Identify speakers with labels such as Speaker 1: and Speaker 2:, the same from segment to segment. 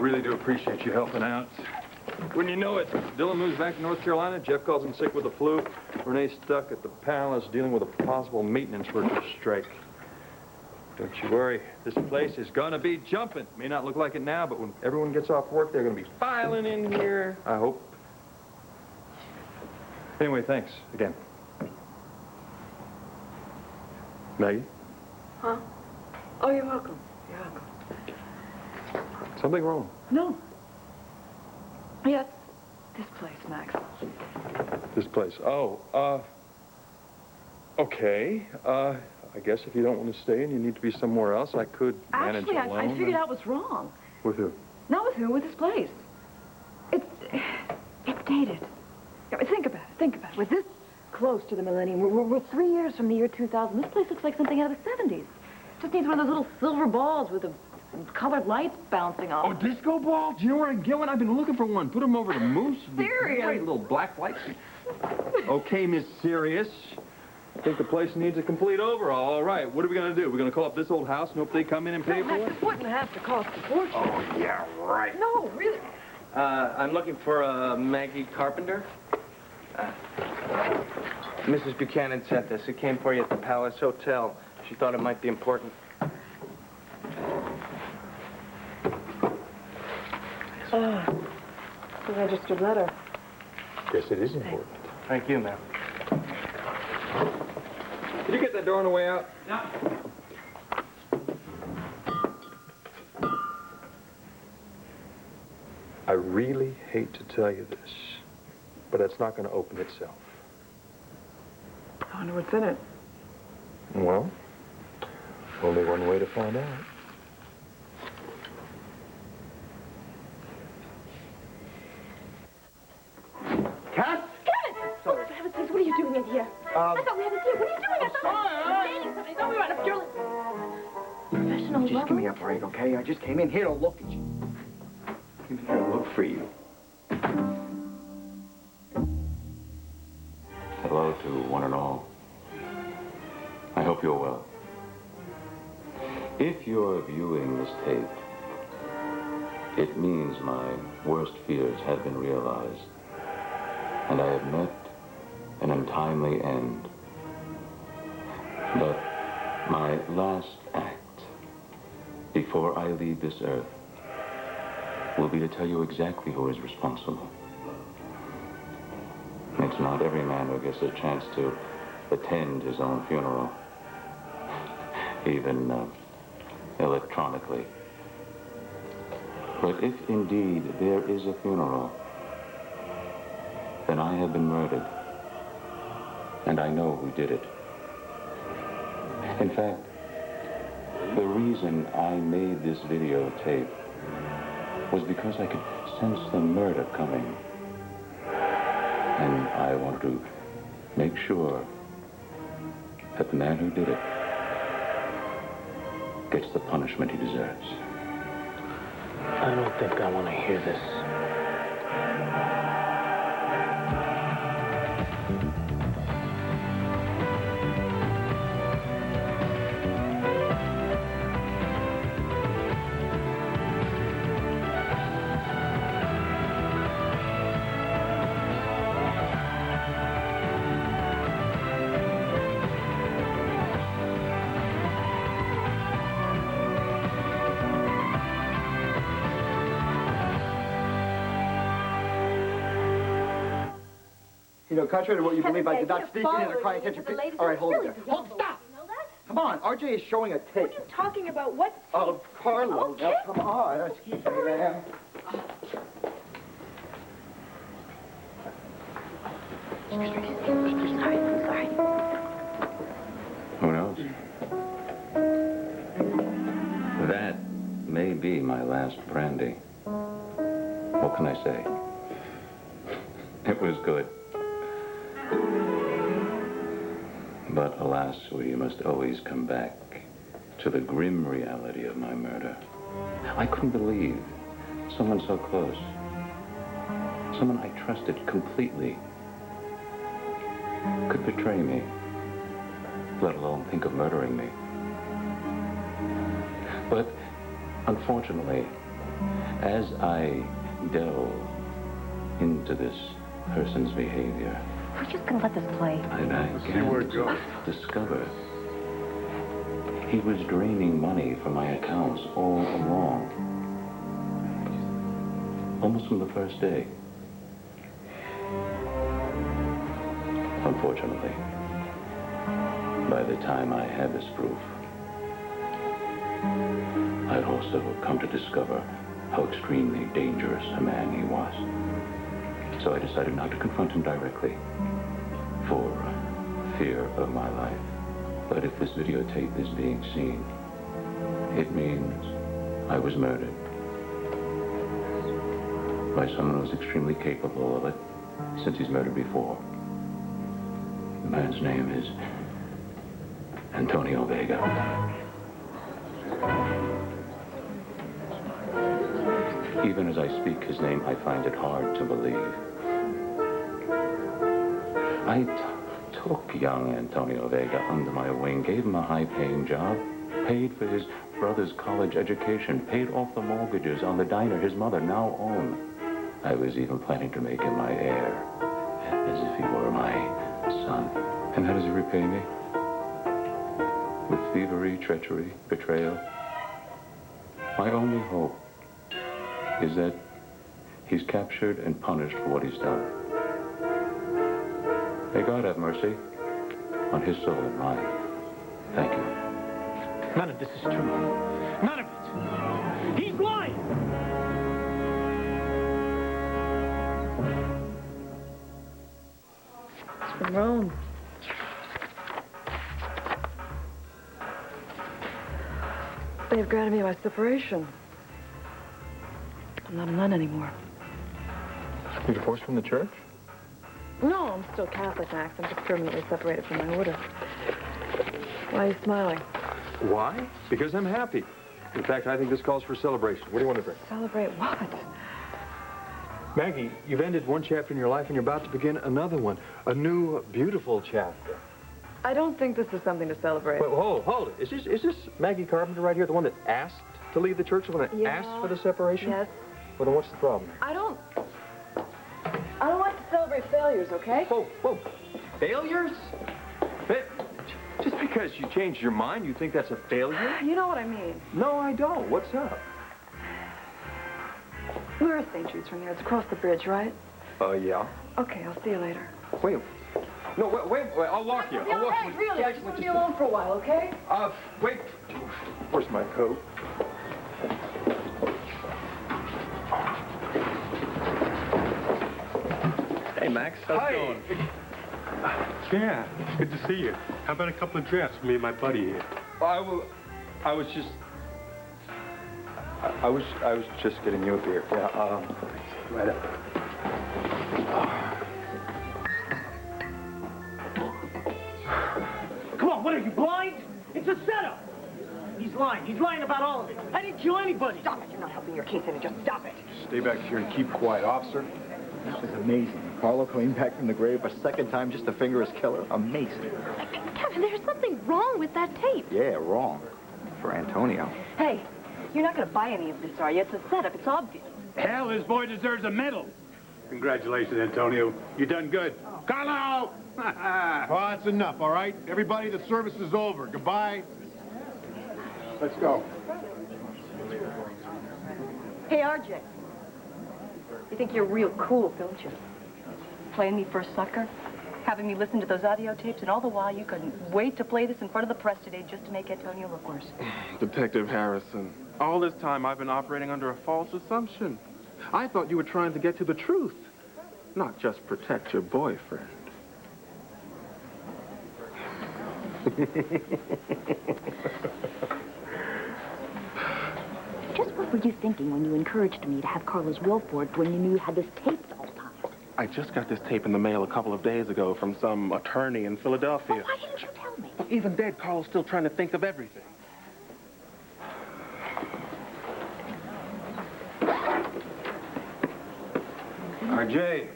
Speaker 1: really do appreciate you helping out. When you know it, Dylan moves back to North Carolina, Jeff calls in sick with the flu, Renee's stuck at the palace dealing with a possible maintenance workers strike. Don't you worry, this place is gonna be jumping. May not look like it now, but when everyone gets off work, they're gonna be filing in here, I hope. Anyway, thanks again. Maggie?
Speaker 2: Huh? Oh, you're welcome. You're welcome.
Speaker 1: Something wrong?
Speaker 2: No. Yes, this place, Max.
Speaker 1: This place. Oh, okay. I guess if you don't want to stay and you need to be somewhere else, I could manage alone.
Speaker 2: Actually, I figured out what's wrong.
Speaker 1: With who?
Speaker 2: Not with who, with this place. It's dated. I mean, think about it, think about it. We're this close to the millennium. We're 3 years from the year 2000. This place looks like something out of the 70s. Just needs one of those little silver balls with the colored lights bouncing off.
Speaker 1: Oh, disco ball? Do you know where I can get one? I've been looking for one. Put them over the moose.
Speaker 2: Serious?
Speaker 1: Great little black lights. Okay, Miss Serious. I think the place needs a complete overhaul. All right, what are we going to do? We're going to call up this old house and hope they come in and pay for it?
Speaker 2: This wouldn't have to cost a fortune.
Speaker 1: Oh, yeah, right.
Speaker 2: No, really.
Speaker 3: I'm looking for Maggie Carpenter. Mrs. Buchanan sent this. It came for you at the Palace Hotel. She thought it might be important.
Speaker 2: It's a registered letter.
Speaker 1: Yes, it is important.
Speaker 3: Thank you, ma'am.
Speaker 1: Did you get that door on the way out?
Speaker 3: Yeah.
Speaker 1: I really hate to tell you this, but it's not going to open itself.
Speaker 2: I wonder what's in it.
Speaker 1: Well, only one way to find out.
Speaker 3: Cat?
Speaker 2: Sorry. For heaven's sakes, what are you doing in here? I thought we had a date. What are you doing? I thought we were dating somebody. I thought we were on a purely professional
Speaker 4: Just give me a break, okay? I just came in here to look at you. Came in here to look for you.
Speaker 5: Hello to one and all. I hope you're well. If you're viewing this tape, it means my worst fears have been realized, and I have met an untimely end. But my last act before I leave this earth will be to tell you exactly who is responsible. It's not every man who gets a chance to attend his own funeral, even electronically. But if indeed there is a funeral, then I have been murdered, and I know who did it. In fact, the reason I made this videotape was because I could sense the murder coming. And I wanted to make sure that the man who did it gets the punishment he deserves.
Speaker 3: I don't think I want to hear this.
Speaker 4: You know, contrary to what you believe, I did not sneak in and try and catch a pic. All right, hold it there. Hold, stop!
Speaker 2: You know that?
Speaker 4: Come on, RJ is showing a tape.
Speaker 2: What are you talking about? What?
Speaker 4: Of Carlo.
Speaker 2: Okay.
Speaker 4: Now, come on. Excuse me, ma'am.
Speaker 2: Sorry.
Speaker 5: Who knows? That may be my last brandy. What can I say? It was good. But alas, we must always come back to the grim reality of my murder. I couldn't believe someone so close, someone I trusted completely, could betray me, let alone think of murdering me. But unfortunately, As I delve into this person's behavior,
Speaker 2: We're just gonna let this play.
Speaker 5: I began to discover he was draining money from my accounts all along. Almost from the first day. Unfortunately, by the time I had this proof, I'd also come to discover how extremely dangerous a man he was. So I decided not to confront him directly for fear of my life. But if this videotape is being seen, it means I was murdered by someone who's extremely capable of it, since he's murdered before. The man's name is Antonio Vega. Even as I speak his name, I find it hard to believe. I took young Antonio Vega under my wing, gave him a high-paying job, paid for his brother's college education, paid off the mortgages on the diner his mother now owned. I was even planning to make him my heir, as if he were my son. And how does he repay me? With thievery, treachery, betrayal. My only hope is that he's captured and punished for what he's done. May God have mercy on his soul and mine. Thank you.
Speaker 6: None of this is true. None of it. He's lying!
Speaker 2: It's from Rome. They've granted me my separation. I'm not a nun anymore.
Speaker 1: You divorced from the church?
Speaker 2: No, I'm still Catholic, Max. I'm just permanently separated from my order. Why are you smiling?
Speaker 1: Why? Because I'm happy. In fact, I think this calls for celebration. What do you want to drink?
Speaker 2: Celebrate what?
Speaker 1: Maggie, you've ended one chapter in your life and you're about to begin another one. A new, beautiful chapter.
Speaker 2: I don't think this is something to celebrate.
Speaker 1: Wait, hold it. Is this Maggie Carpenter right here, the one that asked to leave the church, the one that
Speaker 2: Yeah.
Speaker 1: asked for the separation?
Speaker 2: Yes.
Speaker 1: Well, then what's the problem?
Speaker 2: I don't like to celebrate failures, okay?
Speaker 1: Whoa. Failures? Just because you changed your mind, you think that's a failure?
Speaker 2: You know what I mean.
Speaker 1: No, I don't. What's up?
Speaker 2: We're at St. Jude's from here. It's across the bridge, right?
Speaker 1: Yeah.
Speaker 2: Okay, I'll see you later.
Speaker 1: Wait. No, wait. I'll walk you. I'll walk you.
Speaker 2: Really, I just want to be alone for a while, okay?
Speaker 1: Wait. Where's my coat?
Speaker 3: Hey, Max, how's it going?
Speaker 6: Yeah, good to see you. How about a couple of drafts for me and my buddy here?
Speaker 1: I was just getting you a beer. Yeah, right up.
Speaker 6: Come on, what are you, blind? It's a setup. He's lying. He's lying about all of it. I didn't kill anybody.
Speaker 2: Stop it. You're not helping your case any. Just stop it.
Speaker 1: Stay back here and keep quiet, officer.
Speaker 4: That was amazing. Carlo coming back from the grave a second time just to finger his killer. Amazing.
Speaker 2: Kevin, there's something wrong with that tape.
Speaker 4: Yeah, wrong. For Antonio.
Speaker 2: Hey, you're not going to buy any of this, are you? It's a setup. It's obvious.
Speaker 6: Hell, this boy deserves a medal. Congratulations, Antonio. You done good. Carlo!
Speaker 7: Oh, that's enough, all right? Everybody, the service is over. Goodbye. Let's go.
Speaker 2: Hey, RJ. You think you're real cool, don't you? Playing me for a sucker? Having me listen to those audio tapes, and all the while you couldn't wait to play this in front of the press today just to make Antonio look worse.
Speaker 8: Detective Harrison, all this time I've been operating under a false assumption. I thought you were trying to get to the truth, not just protect your boyfriend.
Speaker 9: Just what were you thinking when you encouraged me to have Carlos will forged when you knew you had this tape the whole time?
Speaker 8: I just got this tape in the mail a couple of days ago from some attorney in Philadelphia.
Speaker 9: Well, why didn't you tell me?
Speaker 8: Even dead, Carl's still trying to think of everything.
Speaker 1: RJ.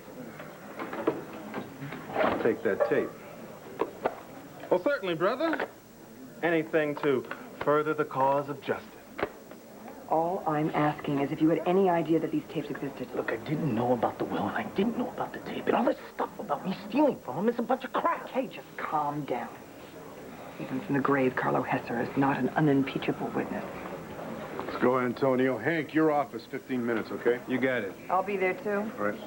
Speaker 1: I'll take that tape.
Speaker 8: Well, certainly, brother. Anything to further the cause of justice.
Speaker 2: All I'm asking is if you had any idea that these tapes existed.
Speaker 6: Look, I didn't know about the will, and I didn't know about the tape. And all this stuff about me stealing from him is a bunch of crap.
Speaker 2: Okay, just calm down. Even from the grave, Carlo Hesser is not an unimpeachable witness.
Speaker 7: Let's go, Antonio. Hank, your office, 15 minutes, okay?
Speaker 1: You got it.
Speaker 2: I'll be there, too.
Speaker 7: All right.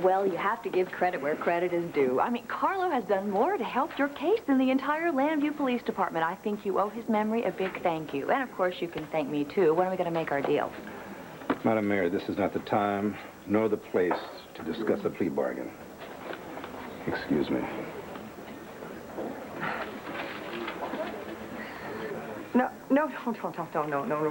Speaker 9: Well, you have to give credit where credit is due. I mean, Carlo has done more to help your case than the entire Landview Police Department. I think you owe his memory a big thank you. And, of course, you can thank me, too. When are we going to make our deal?
Speaker 10: Madam Mayor, this is not the time nor the place to discuss a plea bargain. Excuse me.
Speaker 2: No.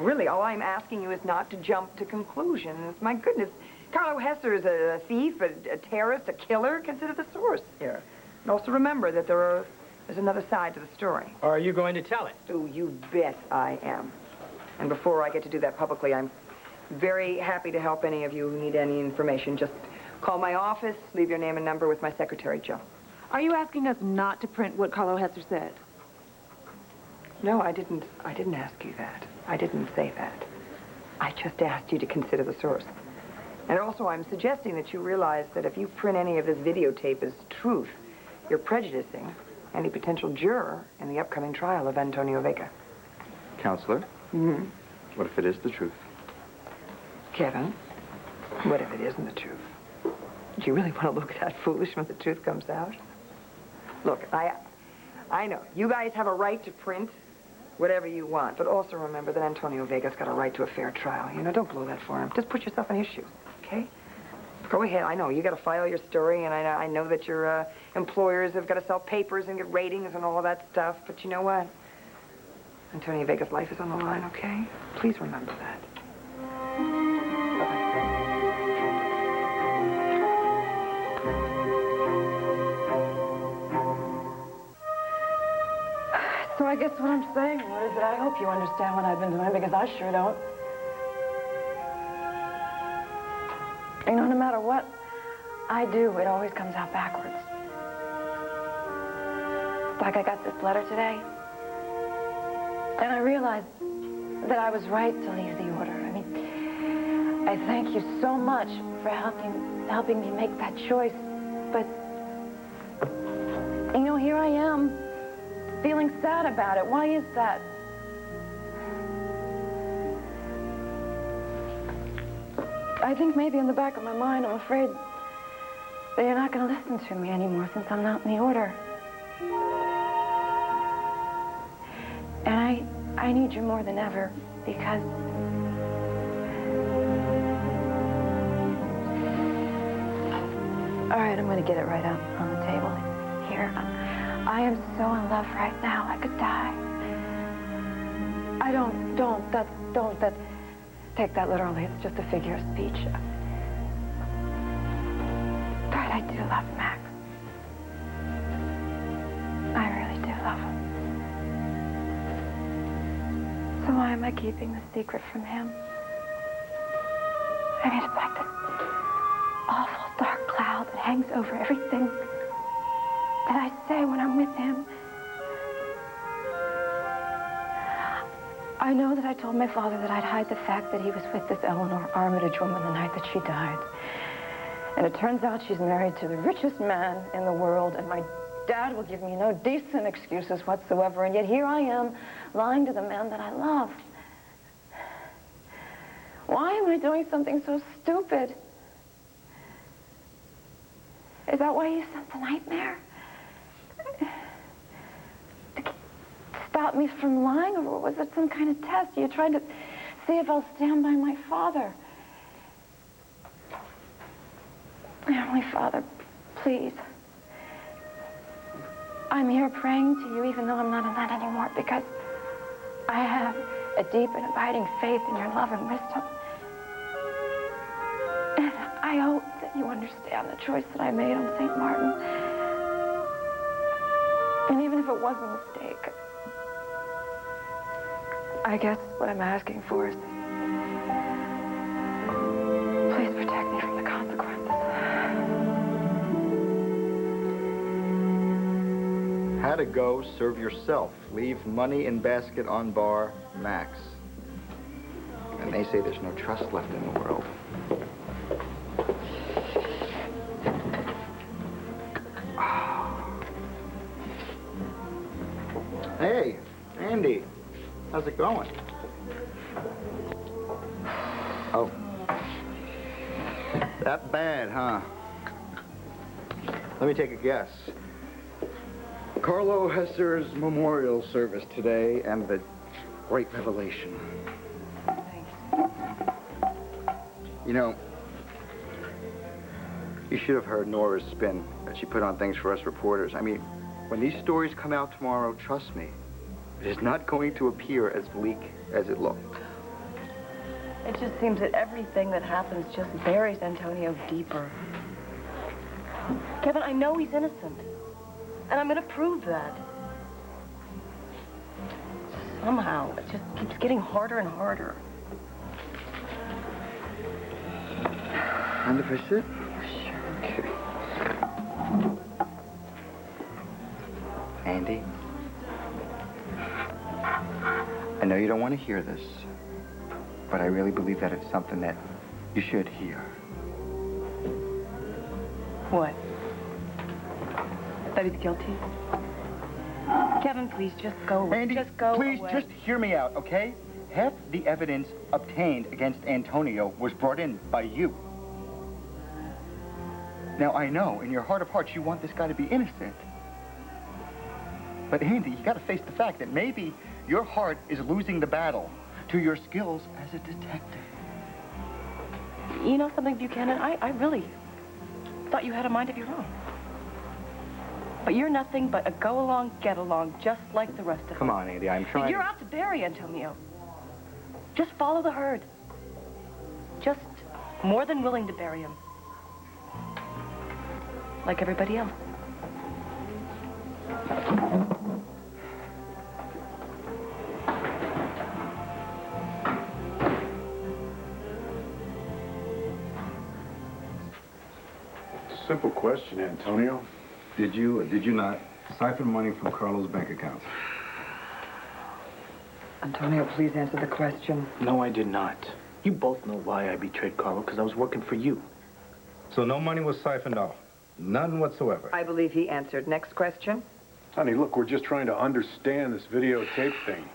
Speaker 2: Really, all I'm asking you is not to jump to conclusions. My goodness, Carlo Hesser is a thief, a terrorist, a killer. Consider the source here. And also remember that there's another side to the story.
Speaker 6: Are you going to tell it?
Speaker 2: Oh, you bet I am. And before I get to do that publicly, I'm very happy to help any of you who need any information. Just call my office, leave your name and number with my secretary, Joe. Are you asking us not to print what Carlo Hesser said? No, I didn't ask you that. I didn't say that. I just asked you to consider the source. And also, I'm suggesting that you realize that if you print any of this videotape as truth, you're prejudicing any potential juror in the upcoming trial of Antonio Vega.
Speaker 3: Counselor?
Speaker 2: Mm-hmm.
Speaker 3: What if it is the truth?
Speaker 2: Kevin, what if it isn't the truth? Do you really want to look that foolish when the truth comes out? Look, I know. You guys have a right to print whatever you want, but also remember that Antonio Vega's got a right to a fair trial. You know, don't blow that for him. Just put yourself in his shoes, okay? Go ahead. I know you got to file your story, and I know that your employers have got to sell papers and get ratings and all that stuff, but you know what? Antonio Vega's life is on the line, okay? Please remember that. So I guess what I'm saying is that I hope you understand what I've been doing, because I sure don't. You know, no matter what I do, it always comes out backwards. Like I got this letter today, and I realized that I was right to leave the order. I mean, I thank you so much for helping me make that choice, but, you know, here I am, feeling sad about it. Why is that? I think maybe in the back of my mind, I'm afraid that you're not going to listen to me anymore since I'm not in the order. And I need you more than ever, because all right, I'm going to get it right up on the table here. I am so in love right now, I could die. Don't take that literally. It's just a figure of speech. But I do love Max. I really do love him. So why am I keeping the secret from him? I mean, it's like this awful dark cloud that hangs over everything that I say when I'm with him. I know that I told my father that I'd hide the fact that he was with this Eleanor Armitage woman the night that she died. And it turns out she's married to the richest man in the world, and my dad will give me no decent excuses whatsoever, and yet here I am, lying to the man that I love. Why am I doing something so stupid? Is that why you sent the nightmare? Stop me from lying, or was it some kind of test? You tried to see if I'll stand by my father. Heavenly Father, please. I'm here praying to you, even though I'm not in that anymore, because I have a deep and abiding faith in your love and wisdom. And I hope that you understand the choice that I made on St. Martin. And even if it was a mistake, I guess what I'm asking for is, please protect me from the consequences.
Speaker 7: Had
Speaker 4: gotta go, serve yourself. Leave money in basket on bar, Max. And they say there's no trust left in the world. Hey, Andy. How's it going? Oh. That bad, huh? Let me take a guess. Carlo Hesser's memorial service today and the great revelation. You know, you should have heard Nora's spin that she put on things for us reporters. I mean, when these stories come out tomorrow, trust me, it is not going to appear as bleak as it looked.
Speaker 11: It just seems that everything that happens just buries Antonio deeper. Kevin, I know he's innocent. And I'm going to prove that. Somehow, it just keeps getting harder and harder.
Speaker 4: Mind if I sit?
Speaker 11: Sure.
Speaker 4: Okay. Andy, I know you don't want to hear this, but I really believe that it's something that you should hear.
Speaker 11: What? That he's guilty? Kevin, please, just go.
Speaker 4: Andy,
Speaker 11: just go
Speaker 4: please,
Speaker 11: away.
Speaker 4: just hear me out, okay? Half the evidence obtained against Antonio was brought in by you. Now, I know, in your heart of hearts, you want this guy to be innocent. But, Andy, you gotta face the fact that maybe your heart is losing the battle to your skills as a detective.
Speaker 11: You know something, Buchanan? I really thought you had a mind of your own. But you're nothing but a go-along, get-along, just like the rest of us.
Speaker 4: Come on, Andy, I'm trying
Speaker 11: You're out to bury Antonio. Just follow the herd. Just more than willing to bury him. Like everybody else.
Speaker 7: Simple question, Antonio.
Speaker 10: Did you or did you not siphon money from Carlo's bank accounts?
Speaker 12: Antonio, please answer the question.
Speaker 6: No, I did not. You both know why I betrayed Carlo, because I was working for you.
Speaker 10: So no money was siphoned off? None whatsoever?
Speaker 12: I believe he answered. Next question.
Speaker 7: Honey, look, we're just trying to understand this videotape thing.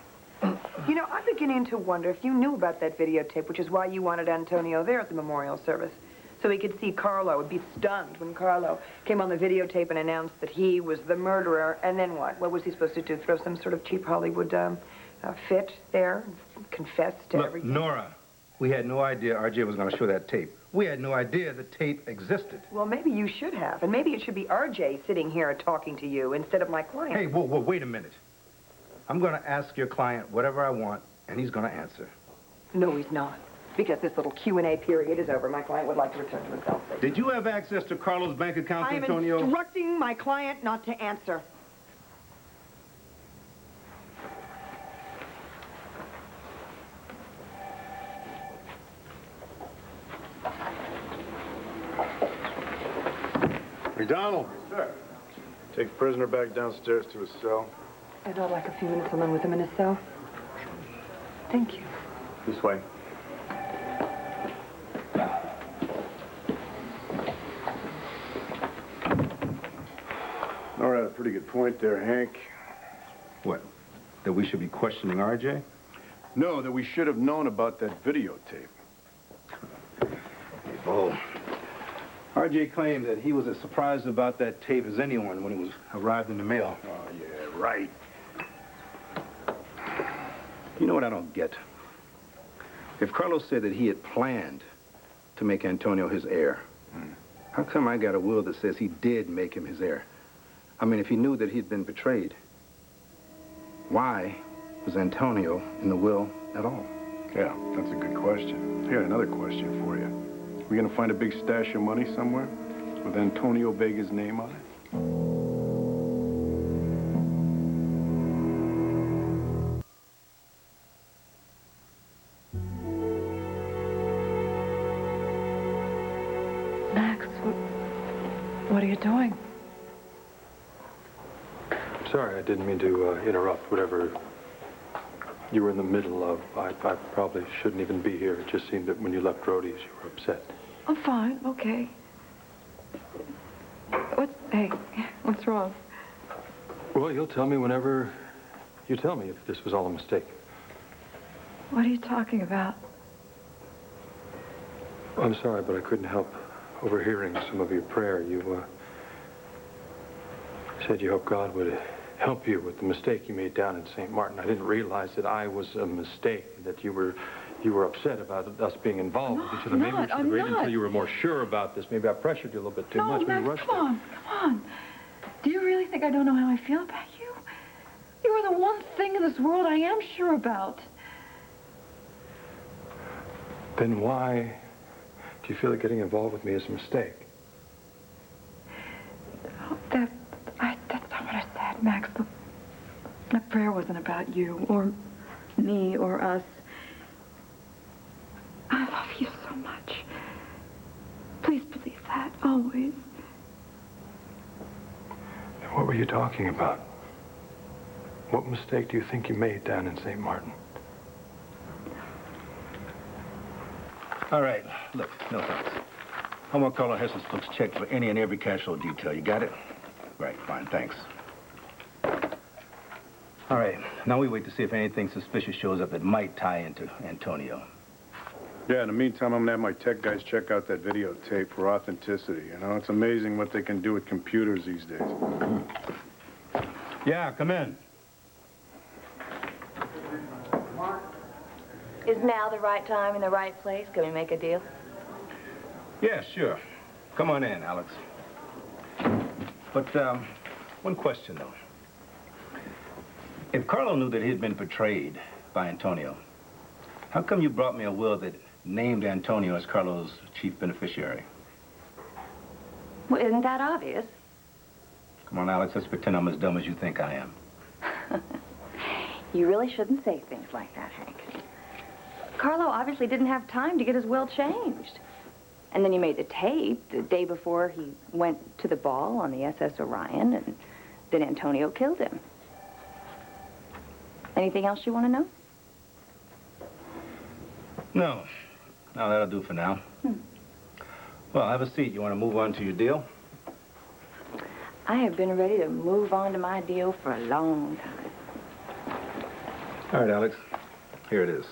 Speaker 12: You know, I'm beginning to wonder if you knew about that videotape, which is why you wanted Antonio there at the memorial service. So he could see Carlo and be stunned when Carlo came on the videotape and announced that he was the murderer. And then what? What was he supposed to do? Throw some sort of cheap Hollywood fit there? Confess to everything?
Speaker 10: Nora, we had no idea RJ was going to show that tape. We had no idea the tape existed.
Speaker 12: Well, maybe you should have. And maybe it should be RJ sitting here talking to you instead of my client.
Speaker 10: Hey, whoa, wait a minute. I'm going to ask your client whatever I want, and he's going to answer.
Speaker 12: No, he's not. Because this little Q&A period is over. My client would like to return to his cell station.
Speaker 10: Did you have access to Carlo's bank accounts, Antonio?
Speaker 12: I'm instructing my client not to answer.
Speaker 7: McDonald. Sir. Take the prisoner back downstairs to his cell.
Speaker 12: I'd like a few minutes alone with him in his cell. Thank you.
Speaker 7: This way. Nora had a pretty good point there, Hank.
Speaker 10: What? That we should be questioning RJ?
Speaker 7: No, that we should have known about that videotape.
Speaker 10: Oh. RJ claimed that he was as surprised about that tape as anyone when it was arrived in the mail.
Speaker 7: Oh, yeah, right.
Speaker 10: You know what I don't get? If Carlos said that he had planned to make Antonio his heir, how come I got a will that says he did make him his heir? I mean, if he knew that he'd been betrayed, why was Antonio in the will at all?
Speaker 7: Yeah, that's a good question. I got another question for you. We gonna find a big stash of money somewhere with Antonio Vega's name on it?
Speaker 2: Max, what are you doing?
Speaker 1: sorry, I didn't mean to interrupt whatever you were in the middle of. I probably shouldn't even be here. It just seemed that when you left Rhodey's, you were upset.
Speaker 2: I'm fine, okay. Hey, what's wrong?
Speaker 1: Well, you'll tell me whenever you tell me if this was all a mistake.
Speaker 2: What are you talking about?
Speaker 1: I'm sorry, but I couldn't help overhearing some of your prayer. You said you hoped God would help you with the mistake you made down in St. Martin. I didn't realize that I was a mistake, that you were upset about us being involved with each other. Maybe we should have waited until you were more sure about this. Maybe I pressured you a little bit too much.
Speaker 2: No,
Speaker 1: Maybe
Speaker 2: Max,
Speaker 1: rushed
Speaker 2: come on. Do you really think I don't know how I feel about you? You are the one thing in this world I am sure about.
Speaker 1: Then why do you feel that getting involved with me is a mistake?
Speaker 2: That's not what I said, Max. The prayer wasn't about you or me or us. I love you so much. Please believe that, always.
Speaker 1: What were you talking about? What mistake do you think you made down in St. Martin?
Speaker 10: All right, look, no thanks. I want Carlo Hessen's books checked for any and every cash flow detail. You got it? Right, fine, thanks. All right, now we wait to see if anything suspicious shows up that might tie into Antonio.
Speaker 7: Yeah, in the meantime, I'm gonna have my tech guys check out that videotape for authenticity. You know, it's amazing what they can do with computers these days.
Speaker 10: Yeah, come in.
Speaker 9: Is now the right time and the right place? Can we make a deal?
Speaker 10: Yeah, sure. Come on in, Alex. But, one question, though. If Carlo knew that he had been betrayed by Antonio, how come you brought me a will that named Antonio as Carlo's chief beneficiary?
Speaker 9: Well, isn't that obvious?
Speaker 10: Come on, Alex, let's pretend I'm as dumb as you think I am.
Speaker 9: You really shouldn't say things like that, Hank. Carlo obviously didn't have time to get his will changed. And then you made the tape the day before he went to the ball on the SS Orion, and then Antonio killed him. Anything else you want to know?
Speaker 10: No. No, that'll do for now. Well, have a seat. You want to move on to your deal?
Speaker 9: I have been ready to move on to my deal for a long time.
Speaker 10: All right, Alex. Here it is.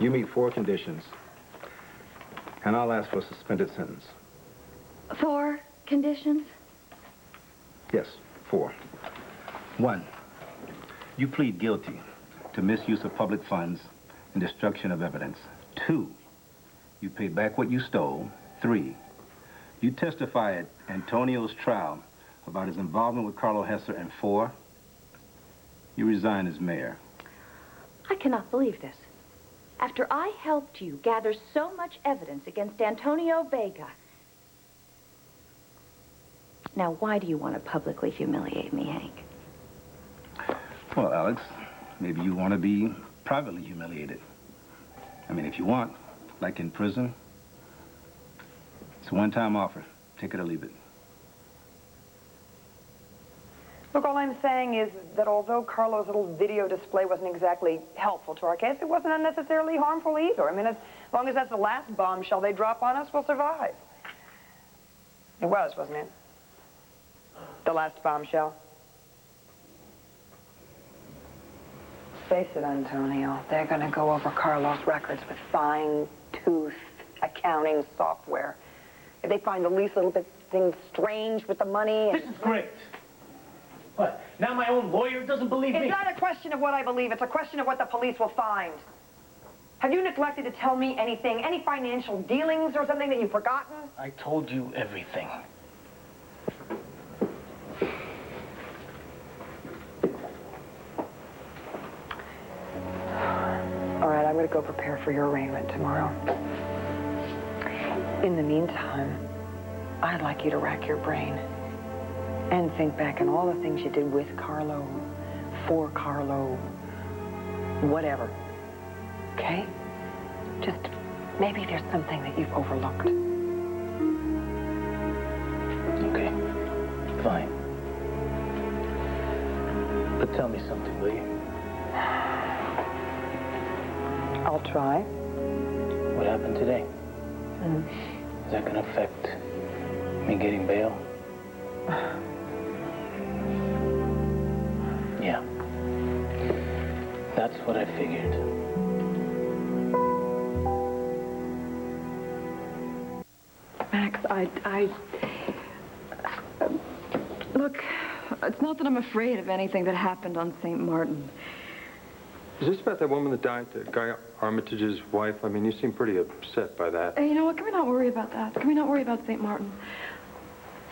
Speaker 10: You meet 4 conditions, and I'll ask for a suspended sentence.
Speaker 9: 4 conditions?
Speaker 10: Yes, 4. 1, you plead guilty to misuse of public funds and destruction of evidence. 2, you pay back what you stole. 3, you testify at Antonio's trial about his involvement with Carlo Hesser. And 4, you resign as mayor.
Speaker 9: I cannot believe this. After I helped you gather so much evidence against Antonio Vega. Now, why do you want to publicly humiliate me, Hank?
Speaker 10: Well, Alex, maybe you want to be privately humiliated. I mean, if you want, like in prison, it's a one-time offer. Take it or leave it.
Speaker 12: Look, all I'm saying is that although Carlo's little video display wasn't exactly helpful to our case, it wasn't unnecessarily harmful either. I mean, as long as that's the last bombshell they drop on us, we'll survive. It was, wasn't it? The last bombshell. Face it, Antonio. They're going to go over Carlo's records with fine-tooth accounting software. If they find the least little bit thing strange with the money...
Speaker 6: This is great. What, now my own lawyer doesn't believe me?
Speaker 12: It's not a question of what I believe. It's a question of what the police will find. Have you neglected to tell me anything? Any financial dealings or something that you've forgotten?
Speaker 6: I told you everything.
Speaker 12: All right, I'm going to go prepare for your arraignment tomorrow. In the meantime, I'd like you to rack your brain and think back on all the things you did with Carlo, for Carlo, whatever. Okay? Just maybe there's something that you've overlooked.
Speaker 6: Okay, fine. But tell me something, will you?
Speaker 12: I'll try.
Speaker 6: What happened today? Is that gonna affect me getting bail? Yeah. That's what I figured.
Speaker 2: Max, look, it's not that I'm afraid of anything that happened on St. Martin.
Speaker 1: Is this about that woman that died, Guy Armitage's wife? I mean, you seem pretty upset by that.
Speaker 2: Hey, you know what? Can we not worry about that? Can we not worry about St. Martin?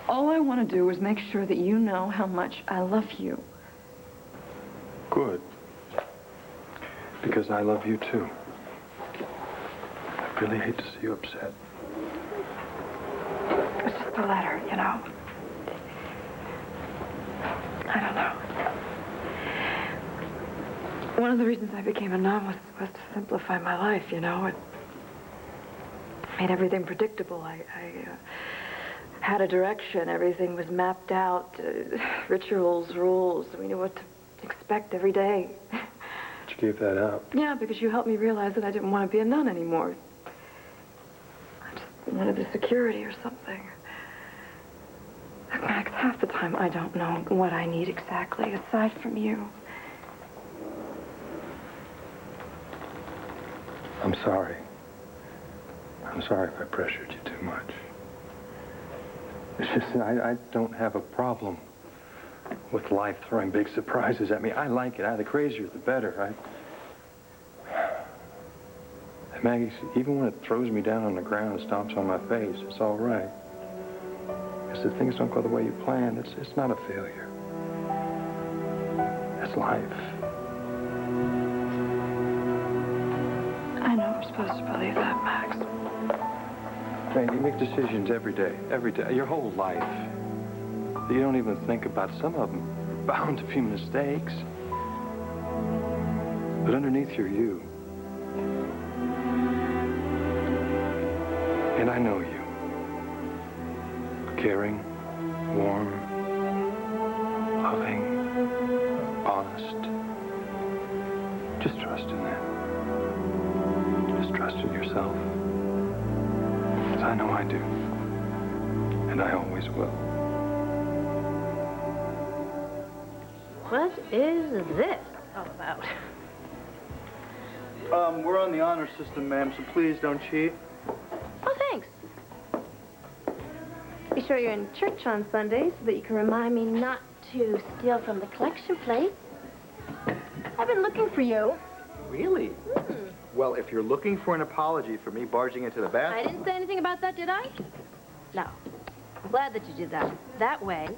Speaker 2: All I want to do is make sure that you know how much I love you.
Speaker 1: Good. Because I love you, too. I really hate to see you upset.
Speaker 2: It's just a letter, you know. I don't know. One of the reasons I became a nun was to simplify my life, you know. It made everything predictable. I had a direction. Everything was mapped out. Rituals, rules. We knew what to expect every day.
Speaker 1: But you gave that up.
Speaker 2: Yeah, because you helped me realize that I didn't want to be a nun anymore. I just wanted the security or something. Look, Max, half the time I don't know what I need exactly, aside from you.
Speaker 1: I'm sorry. I'm sorry if I pressured you too much. It's just that I don't have a problem with life throwing big surprises at me. I like it. The crazier, the better. And Maggie, even when it throws me down on the ground and stomps on my face, it's all right. Because if things don't go the way you planned, it's not a failure. That's life.
Speaker 2: I know we're supposed to believe that, Max.
Speaker 1: Man, you make decisions every day, your whole life. You don't even think about. Some of them are bound to be mistakes. But underneath you're you. And I know you. Caring, warm, loving, honest. Just trust in that. Just trust in yourself. Because I know I do. And I always will.
Speaker 11: What is this all about?
Speaker 4: We're on the honor system, ma'am, so please don't cheat.
Speaker 11: Oh, thanks. Be sure you're in church on Sunday so that you can remind me not to steal from the collection plate. I've been looking for you.
Speaker 4: Really? Well, if you're looking for an apology for me barging into the
Speaker 11: I
Speaker 4: bathroom...
Speaker 11: didn't say anything about that, did I? No. I'm glad that you did that. That way,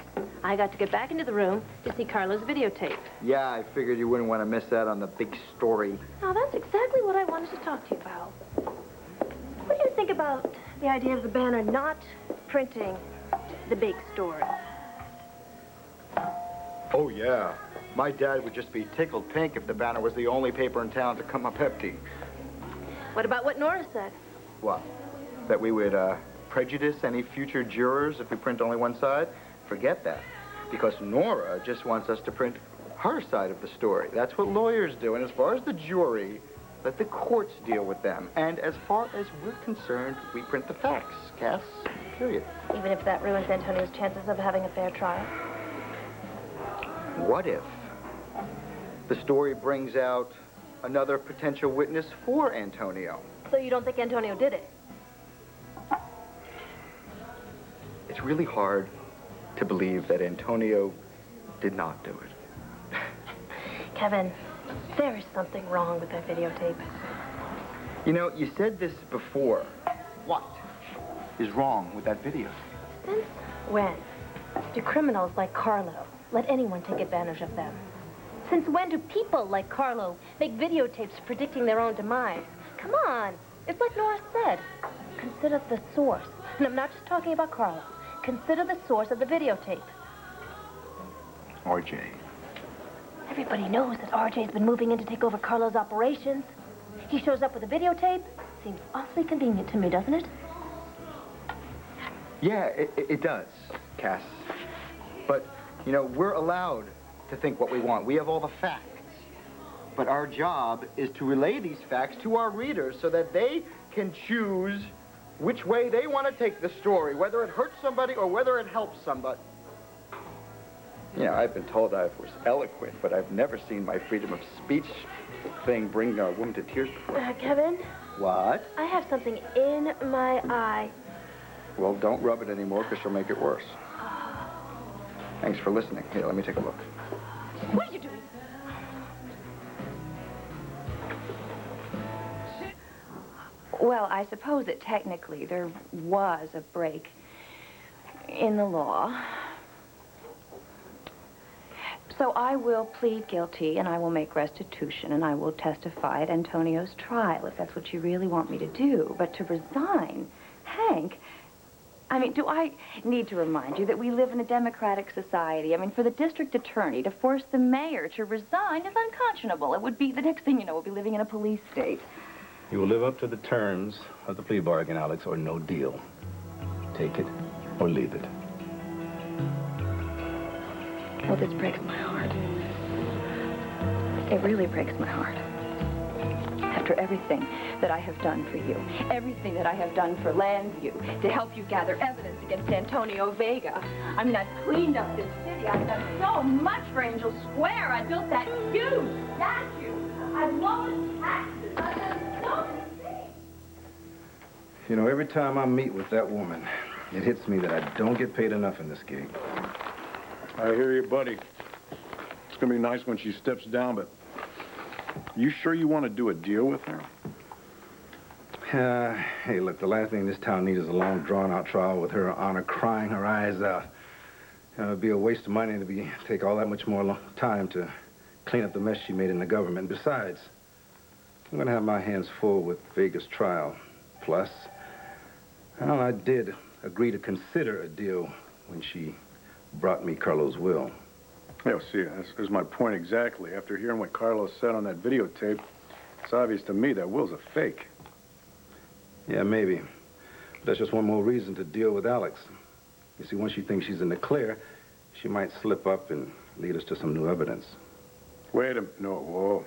Speaker 11: I got to get back into the room to see Carlo's videotape.
Speaker 4: Yeah, I figured you wouldn't want to miss that on the big story.
Speaker 11: Now, that's exactly what I wanted to talk to you about. What do you think about the idea of the banner not printing the big story?
Speaker 4: Oh, yeah. My dad would just be tickled pink if the banner was the only paper in town to come up empty.
Speaker 11: What about what Nora said?
Speaker 4: What? That we would, prejudice any future jurors if we print only one side? Forget that. Because Nora just wants us to print her side of the story. That's what lawyers do. And as far as the jury, let the courts deal with them. And as far as we're concerned, we print the facts. Cass, period.
Speaker 11: Even if that ruins Antonio's chances of having a fair trial?
Speaker 4: What if the story brings out another potential witness for Antonio?
Speaker 11: So you don't think Antonio did it?
Speaker 4: It's really hard to believe that Antonio did not do it.
Speaker 11: Kevin, there is something wrong with that videotape.
Speaker 4: You know, you said this before. What is wrong with that video?
Speaker 11: Since when do criminals like Carlo let anyone take advantage of them? Since when do people like Carlo make videotapes predicting their own demise? Come on. It's like Nora said. Consider the source. And I'm not just talking about Carlo. Consider the source of the videotape.
Speaker 4: RJ.
Speaker 11: Everybody knows that RJ's been moving in to take over Carlo's operations. He shows up with a videotape. Seems awfully convenient to me, doesn't it?
Speaker 4: Yeah, it does, Cass. But, you know, we're allowed to think what we want. We have all the facts. But our job is to relay these facts to our readers so that they can choose which way they want to take the story, whether it hurts somebody or whether it helps somebody. You know, I've been told I was eloquent, but I've never seen my freedom of speech thing bring a woman to tears before.
Speaker 11: Kevin?
Speaker 4: What?
Speaker 11: I have something in my eye.
Speaker 4: Well, don't rub it anymore, because she'll make it worse. Thanks for listening. Here, let me take a look.
Speaker 11: What are you doing?
Speaker 9: Well, I suppose that technically there was a break in the law. So I will plead guilty, and I will make restitution, and I will testify at Antonio's trial, if that's what you really want me to do. But to resign, Hank, I mean, do I need to remind you that we live in a democratic society? I mean, for the district attorney to force the mayor to resign is unconscionable. It would be, the next thing you know, we'll be living in a police state.
Speaker 10: You will live up to the terms of the plea bargain, Alex, or no deal. Take it or leave it.
Speaker 9: Well, this breaks my heart. It really breaks my heart. After everything that I have done for you, everything that I have done for Landview, to help you gather evidence against Antonio Vega. I mean, I've cleaned up this city. I've done so much for Angel Square. I built that huge statue. I've lowered taxes. I've done so many things.
Speaker 10: You know, every time I meet with that woman, it hits me that I don't get paid enough in this gig.
Speaker 7: I hear you, buddy. It's gonna be nice when she steps down, but you sure you want to do a deal with her?
Speaker 10: Hey, look, the last thing this town needs is a long, drawn-out trial with her honor crying her eyes out. It'd be a waste of money to take all that much more time to clean up the mess she made in the government. Besides, I'm gonna have my hands full with Vega's trial. Plus, well, I did agree to consider a deal when she brought me Carlo's will.
Speaker 7: Yeah, see, that's my point exactly. After hearing what Carlos said on that videotape, it's obvious to me that will's a fake.
Speaker 10: Yeah, maybe. But that's just one more reason to deal with Alex. You see, once she thinks she's in the clear, she might slip up and lead us to some new evidence.
Speaker 7: Wait a minute. No, whoa.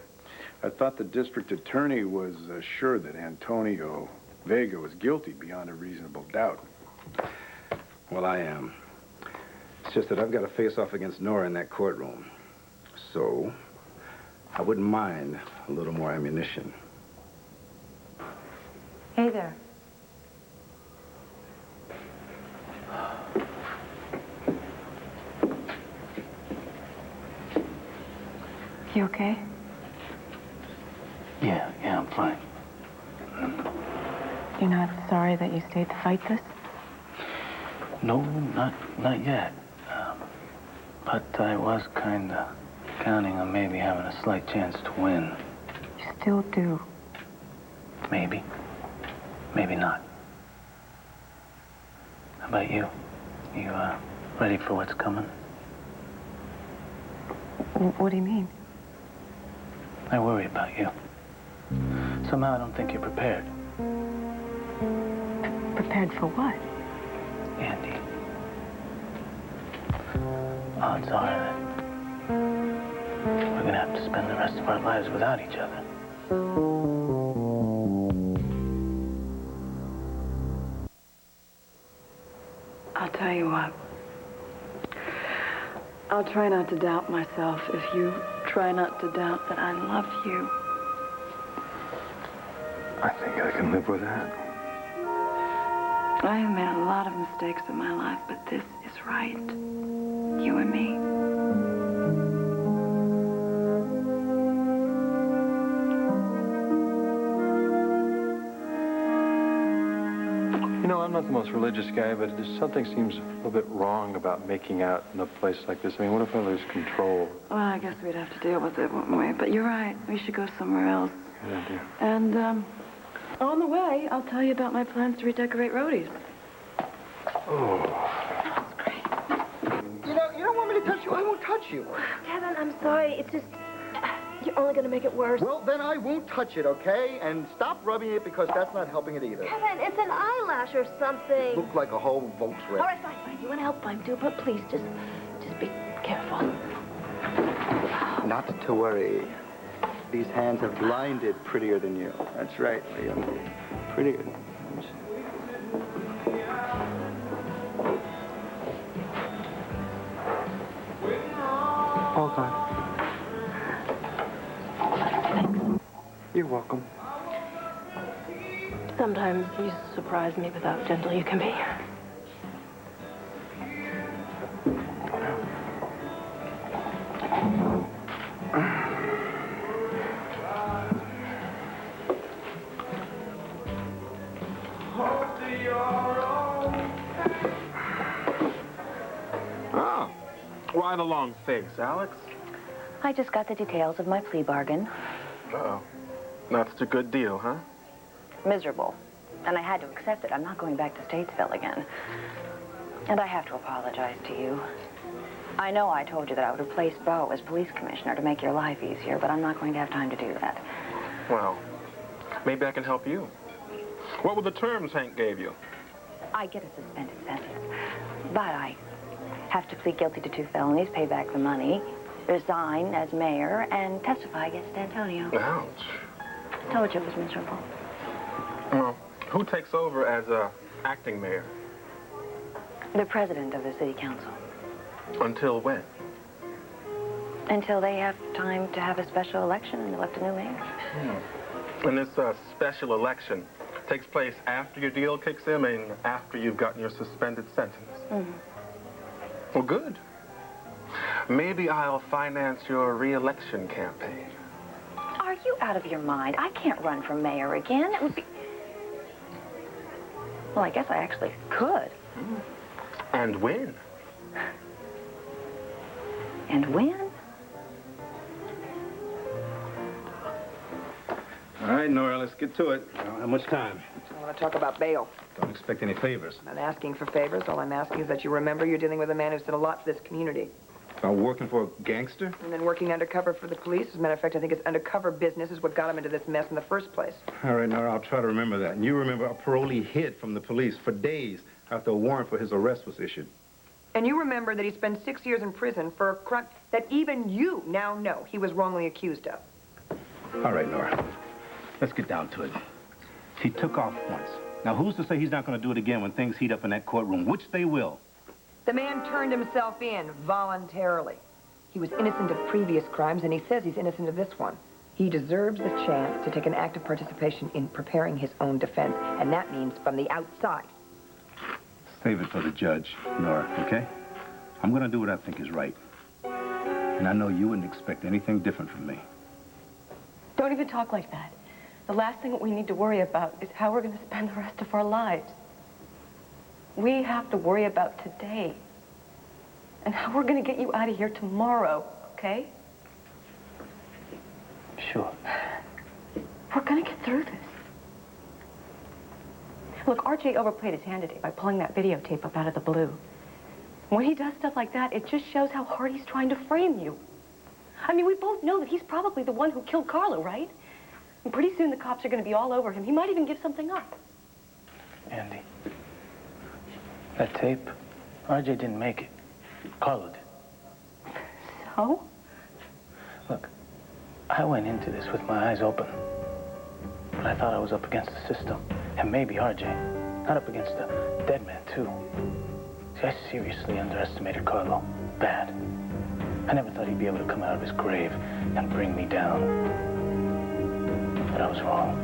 Speaker 7: I thought the district attorney was sure that Antonio Vega was guilty beyond a reasonable doubt.
Speaker 10: Well, I am. It's just that I've got to face off against Nora in that courtroom. So, I wouldn't mind a little more ammunition.
Speaker 9: Hey there. You okay?
Speaker 5: Yeah, I'm fine.
Speaker 2: You're not sorry that you stayed to fight this?
Speaker 5: No, not yet. But I was kind of counting on maybe having a slight chance to win.
Speaker 2: You still do.
Speaker 5: Maybe. Maybe not. How about you? You, ready for what's coming?
Speaker 2: What do you mean?
Speaker 5: I worry about you. Somehow I don't think you're prepared.
Speaker 2: Prepared for what?
Speaker 5: Andy. Odds are that we're gonna have to spend the rest of our lives without each other.
Speaker 2: I'll tell you what. I'll try not to doubt myself if you try not to doubt that I love you.
Speaker 7: I think I can live with that.
Speaker 2: I have made a lot of mistakes in my life, but this is right. You and me.
Speaker 1: You know, I'm not the most religious guy, but something seems a little bit wrong about making out in a place like this. I mean, what if I lose control?
Speaker 2: Well, I guess we'd have to deal with it, wouldn't we? But you're right. We should go somewhere else.
Speaker 1: Good idea.
Speaker 2: And, on the way, I'll tell you about my plans to redecorate Rhodey's.
Speaker 1: Oh.
Speaker 4: You don't want me to touch you? I won't touch you.
Speaker 11: Kevin, I'm sorry. It's just... You're only going to make it worse.
Speaker 4: Well, then I won't touch it, okay? And stop rubbing it because that's not helping it either.
Speaker 11: Kevin, it's an eyelash or something.
Speaker 4: Look like a whole Volkswagen.
Speaker 11: All right, fine. You want to help, fine. Do, but please, just be careful.
Speaker 4: Not to worry. These hands have blinded prettier than you. That's right, Leo. Prettier.
Speaker 3: All done. You're welcome.
Speaker 11: Sometimes you surprise me with how gentle you can be.
Speaker 8: Oh, why the long face, Alex?
Speaker 9: I just got the details of my plea bargain.
Speaker 8: Uh-oh. That's a good deal, huh?
Speaker 9: Miserable. And I had to accept it. I'm not going back to Statesville again. And I have to apologize to you. I know I told you that I would replace Bo as police commissioner to make your life easier, but I'm not going to have time to do that.
Speaker 8: Well, maybe I can help you. What were the terms Hank gave you?
Speaker 9: I get a suspended sentence, but I have to plead guilty to 2 felonies, pay back the money, resign as mayor, and testify against Antonio.
Speaker 8: Ouch.
Speaker 9: Told you it was miserable.
Speaker 8: Well, who takes over as acting mayor?
Speaker 9: The president of the city council.
Speaker 8: Until when?
Speaker 9: Until they have time to have a special election and elect a new mayor.
Speaker 8: And this special election takes place after your deal kicks in and after you've gotten your suspended sentence.
Speaker 9: Mm-hmm.
Speaker 8: Well, good. Maybe I'll finance your re-election campaign.
Speaker 9: Are you out of your mind? I can't run for mayor again. It would be... Well, I guess I actually could.
Speaker 8: And win.
Speaker 9: And win?
Speaker 10: All right, Nora, let's get to it. I don't have much time.
Speaker 12: I want to talk about bail.
Speaker 10: Don't expect any favors.
Speaker 12: I'm not asking for favors. All I'm asking is that you remember you're dealing with a man who's done a lot for this community.
Speaker 10: I'm working for a gangster?
Speaker 12: And then working undercover for the police. As a matter of fact, I think his undercover business is what got him into this mess in the first place.
Speaker 10: All right, Nora, I'll try to remember that. And you remember a parolee hid from the police for days after a warrant for his arrest was issued.
Speaker 12: And you remember that he spent 6 years in prison for a crime that even you now know he was wrongly accused of.
Speaker 10: All right, Nora. Let's get down to it. He took off once. Now, who's to say he's not going to do it again when things heat up in that courtroom, which they will?
Speaker 12: The man turned himself in voluntarily. He was innocent of previous crimes, and he says he's innocent of this one. He deserves the chance to take an active participation in preparing his own defense, and that means from the outside.
Speaker 10: Save it for the judge, Nora, okay? I'm going to do what I think is right. And I know you wouldn't expect anything different from me.
Speaker 13: Don't even talk like that. The last thing that we need to worry about is how we're going to spend the rest of our lives. We have to worry about today and how we're going to get you out of here tomorrow, okay?
Speaker 3: Sure.
Speaker 13: We're going to get through this. Look, RJ overplayed his hand today by pulling that videotape up out of the blue. When he does stuff like that, it just shows how hard he's trying to frame you. I mean, we both know that he's probably the one who killed Carlo, right? And pretty soon the cops are going to be all over him. He might even give something up.
Speaker 14: Andy, that tape, RJ didn't make it. Carlo did.
Speaker 13: So?
Speaker 14: Look, I went into this with my eyes open. But I thought I was up against the system. And maybe RJ. Not up against a dead man, too. See, I seriously underestimated Carlo. Bad. I never thought he'd be able to come out of his grave and bring me down. But I was wrong.